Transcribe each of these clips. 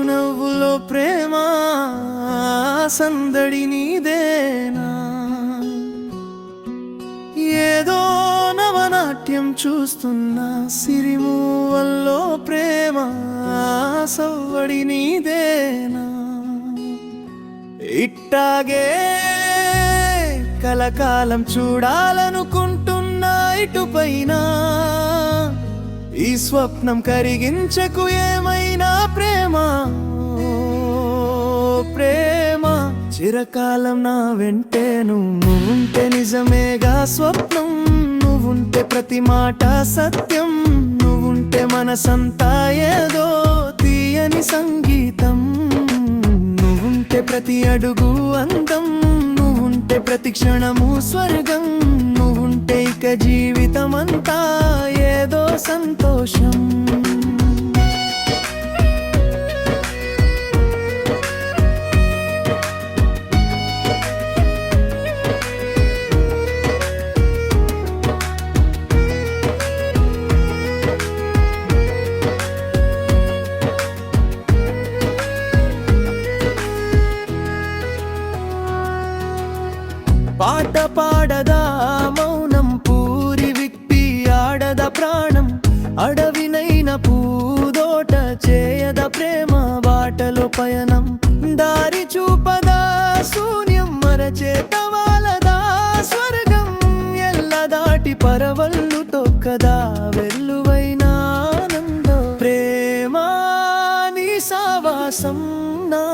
చిరునవ్వులో ప్రేమ సందడి నీదేనా ఏదో నవనాట్యం చూస్తున్నా సిరిమూవల్లో ప్రేమ సవ్వడి నీదేనా ఇట్టాగే కలకాలం చూడాలనుకుంటున్నా ఇటుపైన ఈ స్వప్నం కరిగించకు ఏమైనా ప్రేమ ప్రేమ చిరకాలం నా వెంటే నువ్వుంటే నిజమేగా స్వప్నం నువ్వుంటే ప్రతి మాట సత్యం నువ్వుంటే మనసంతా ఏదో తీయని సంగీతం నువ్వుంటే ప్రతి అడుగు అందం నువ్వుంటే ప్రతి క్షణము స్వర్గం నువ్వుంటే ఇక జీవితమంతా ఏదో సంతోషం పాట పాడదా మౌనం పూరి విప్పి ఆడద ప్రాణం అడవినైన పూదోట చేయద ప్రేమ బాటలో పయనం దారి చూపదా శూన్యం మరచేత వాలదా స్వర్గం ఎల్ల దాటి పరవళ్ళు తొక్కదా వెల్లువైన ఆనందం ప్రేమ నీ సావాసం నా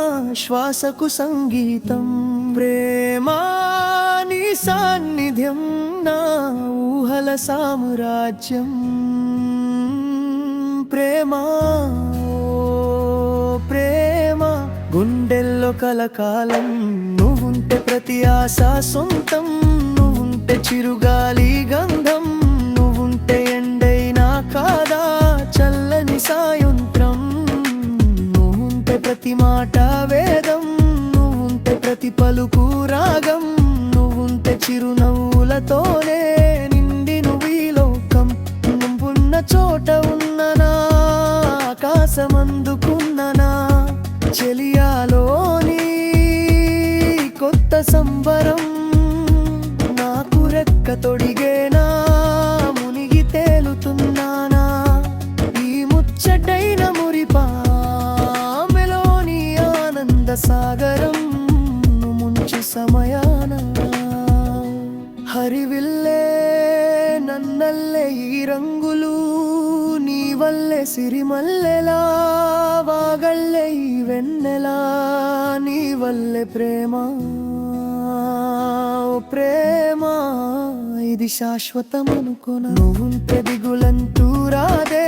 శ్వాసకు సంగీతం ప్రేమ నీ సాన్నిధ్యం నా ఊహల సామ్రాజ్యం ప్రేమ ప్రేమ గుండెల్లో కలకాలం నువ్వుంటే ప్రతి ఆశ సొంతం నువ్వుంటే చిరుగాలి గంధం నువ్వుంటే ఎండైనా కాదా చల్లని సాయంత్రం నువ్వుంటే ప్రతి మాట వేదం నువ్వుంటే ప్రతి పలుకు రాగం నువ్వుంటే చిరునవ్వులతోనే నిండి నువ్వీ లోకం నువ్వున్న చోట ఉన్ననా ఆకాశమందుకున్ననా చెలియాలోని కొత్త సంబరం నాకు రెక్క తొడిగేనా మునిగి తేలుతున్నానా ఈ ముచ్చటైన మురిపామెలోని ఆనంద సాగరం ముంచు సమయాన హరివిల్లే నన్నల్లే ఈ రంగులు నీ వల్లే సిరిమల్లెలా వాగళ్ళే ఈ వెన్నెలా నీ వల్లే ప్రేమ ప్రేమ ఇది శాశ్వతం అనుకున్నా నువ్వుంటే దిగులంటూ రాదే